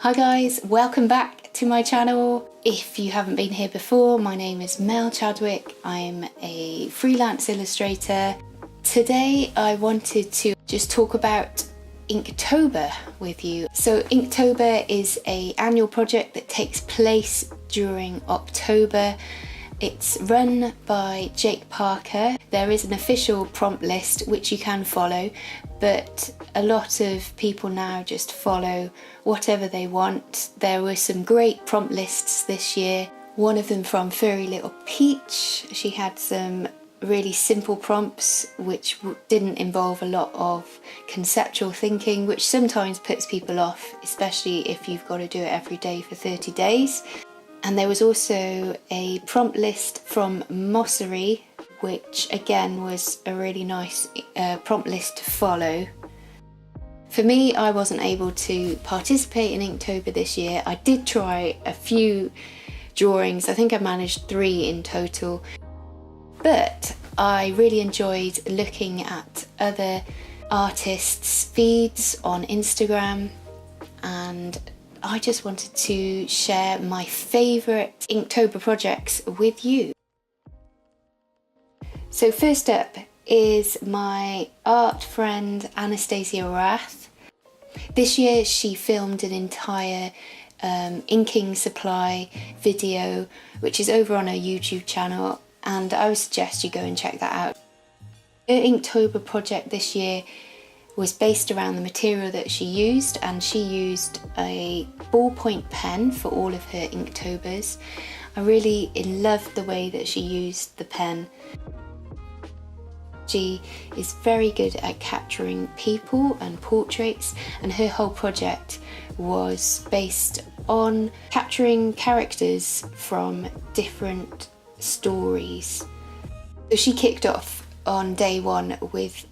Hi guys, welcome back to my channel. If you haven't been here before, my name is Mel Chadwick. I'm a freelance illustrator. Today I wanted to just talk about Inktober with you. So Inktober is an annual project that takes place during October. It's run by Jake Parker. There is an official prompt list which you can follow, but a lot of people now just follow whatever they want. There were some great prompt lists this year. One of them from Furry Little Peach. She had some really simple prompts which didn't involve a lot of conceptual thinking, which sometimes puts people off, especially if you've got to do it every day for 30 days. And there was also a prompt list from Mossery, which again was a really nice prompt list to follow. For me, I wasn't able to participate in Inktober this year. I did try a few drawings. I think I managed 3 in total. But I really enjoyed looking at other artists' feeds on Instagram, and I just wanted to share my favourite Inktober projects with you. So first up is my art friend Anastasia Rath. This year she filmed an entire inking supply video, which is over on her YouTube channel, and I would suggest you go and check that out. Her Inktober project this year was based around the material that she used, and she used a ballpoint pen for all of her Inktobers. I really loved the way that she used the pen. She is very good at capturing people and portraits, and her whole project was based on capturing characters from different stories. So she kicked off on day one with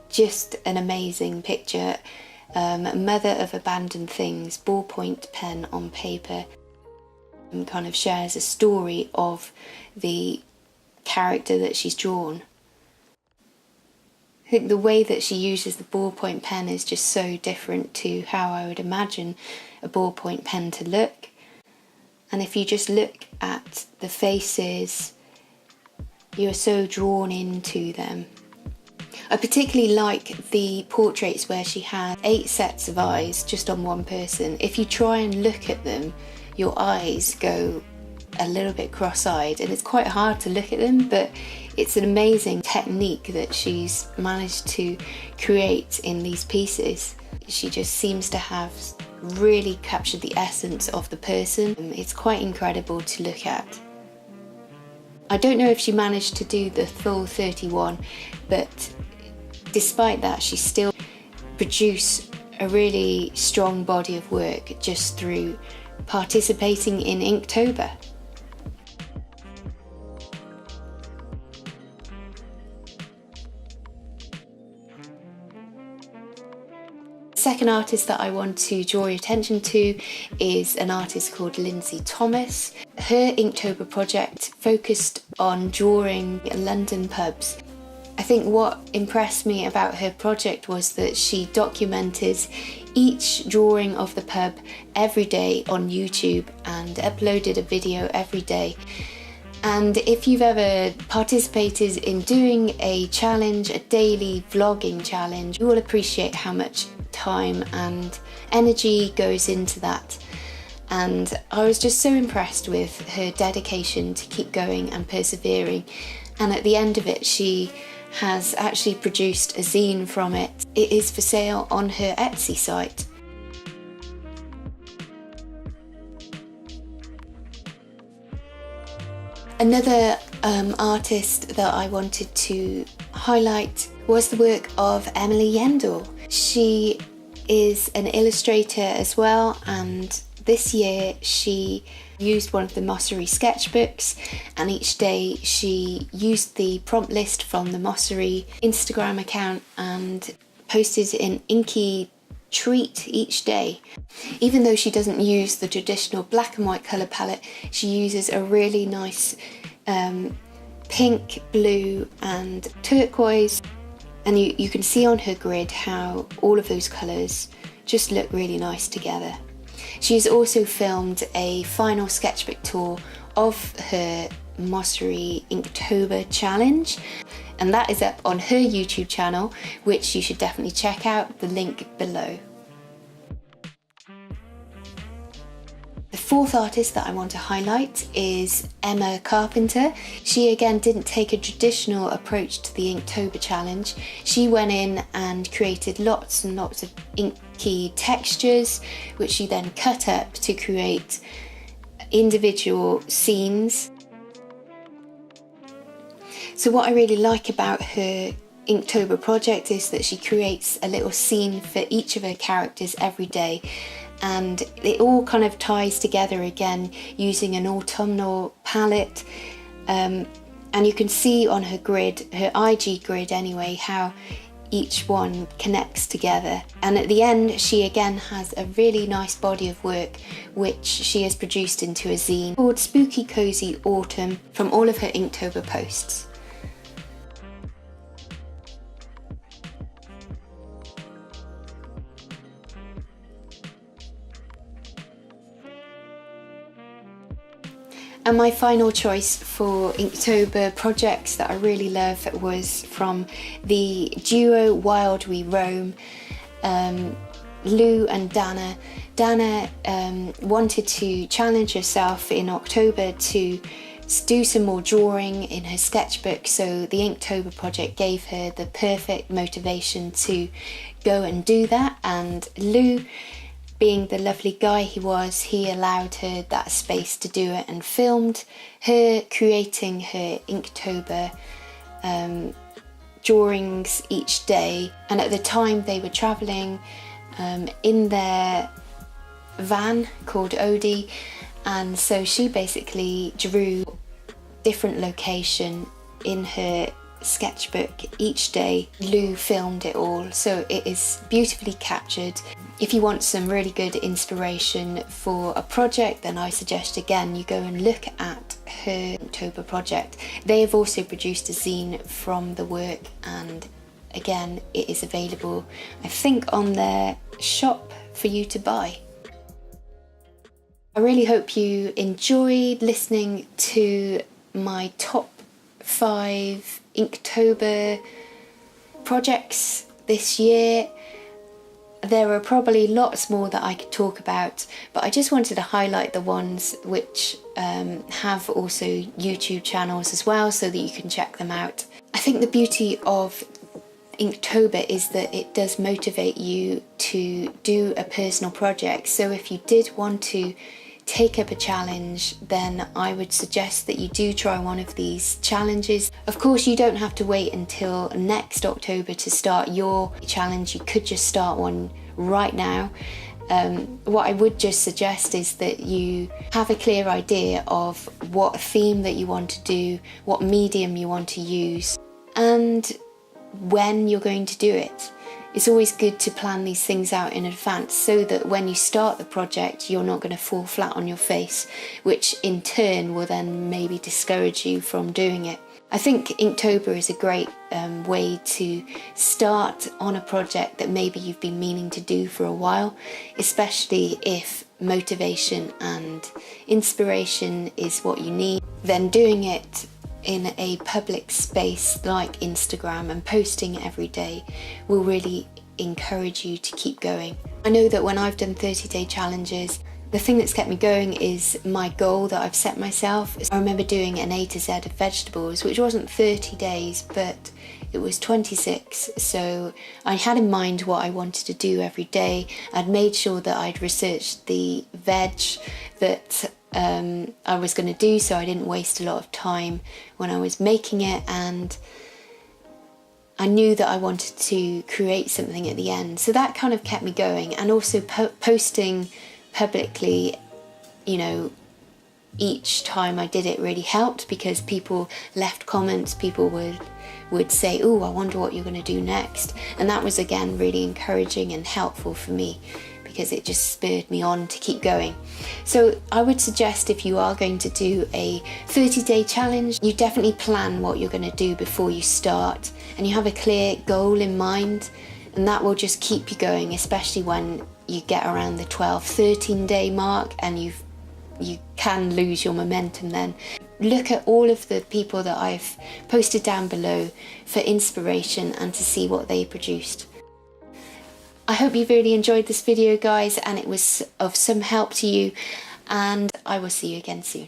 just an amazing picture, Mother of Abandoned Things, ballpoint pen on paper, and kind of shares a story of the character that she's drawn. I think the way that she uses the ballpoint pen is just so different to how I would imagine a ballpoint pen to look. And if you just look at the faces, you're so drawn into them. I particularly like the portraits where she had 8 sets of eyes just on one person. If you try and look at them, your eyes go a little bit cross-eyed, and it's quite hard to look at them, but it's an amazing technique that she's managed to create in these pieces. She just seems to have really captured the essence of the person. It's quite incredible to look at. I don't know if she managed to do the full 31, but despite that, she still produced a really strong body of work just through participating in Inktober. The second artist that I want to draw your attention to is an artist called Lynsey Thomas. Her Inktober project focused on drawing London pubs. I think what impressed me about her project was that she documented each drawing of the pub every day on YouTube and uploaded a video every day. And if you've ever participated in doing a challenge, a daily vlogging challenge, you will appreciate how much time and energy goes into that. And I was just so impressed with her dedication to keep going and persevering. And at the end of it, she has actually produced a zine from it. It is for sale on her Etsy site. Another artist that I wanted to highlight was the work of Emily Yendle. She is an illustrator as well, and this year she used one of the Mossery sketchbooks, and each day she used the prompt list from the Mossery Instagram account and posted an inky treat each day. Even though she doesn't use the traditional black and white colour palette, she uses a really nice pink, blue and turquoise, and you can see on her grid how all of those colours just look really nice together. She has also filmed a final sketchbook tour of her Mossery Inktober challenge, and that is up on her YouTube channel, which you should definitely check out, the link below. The fourth artist that I want to highlight is Emma Carpenter. She again didn't take a traditional approach to the Inktober challenge. She went in and created lots and lots of inky textures, which she then cut up to create individual scenes. So what I really like about her Inktober project is that she creates a little scene for each of her characters every day, and it all kind of ties together again using an autumnal palette, and you can see on her grid, her IG grid anyway, how each one connects together. And at the end she again has a really nice body of work which she has produced into a zine called Spooky Cozy Autumn from all of her Inktober posts. And my final choice for Inktober projects that I really love was from the duo Wild We Roam, Lou and Dana. Dana wanted to challenge herself in October to do some more drawing in her sketchbook, so the Inktober project gave her the perfect motivation to go and do that, and Lou, being the lovely guy he was, he allowed her that space to do it and filmed her creating her Inktober drawings each day. And at the time they were travelling in their van called Odie, and so she basically drew different location in her sketchbook each day. Lou filmed it all, so it is beautifully captured. If you want some really good inspiration for a project, then I suggest again you go and look at her Inktober project. They have also produced a zine from the work, and again it is available, I think, on their shop for you to buy. I really hope you enjoyed listening to my top 5 Inktober projects this year. There are probably lots more that I could talk about, but I just wanted to highlight the ones which have also YouTube channels as well, so that you can check them out. I think the beauty of Inktober is that it does motivate you to do a personal project. So if you did want to take up a challenge, then I would suggest that you do try one of these challenges. Of course, you don't have to wait until next October to start your challenge. You could just start one right now. What I would just suggest is that you have a clear idea of what theme that you want to do, what medium you want to use, and when you're going to do it. It's always good to plan these things out in advance so that when you start the project you're not going to fall flat on your face, which in turn will then maybe discourage you from doing it. I think Inktober is a great way to start on a project that maybe you've been meaning to do for a while, especially if motivation and inspiration is what you need. Then doing it in a public space like Instagram and posting every day will really encourage you to keep going. I know that when I've done 30-day challenges, the thing that's kept me going is my goal that I've set myself. I remember doing an A to Z of vegetables, which wasn't 30 days, but it was 26. So I had in mind what I wanted to do every day. I'd made sure that I'd researched the veg that I was going to do, so I didn't waste a lot of time when I was making it, and I knew that I wanted to create something at the end. So that kind of kept me going, and also posting publicly, you know, each time I did it really helped, because people left comments, people would say, oh, I wonder what you're going to do next, and that was again really encouraging and helpful for me, because it just spurred me on to keep going. So I would suggest, if you are going to do a 30-day challenge, you definitely plan what you're going to do before you start, and you have a clear goal in mind, and that will just keep you going, especially when you get around the 12-13 day mark and you can lose your momentum then. Look at all of the people that I've posted down below for inspiration and to see what they produced. I hope you've really enjoyed this video, guys, and it was of some help to you, and I will see you again soon.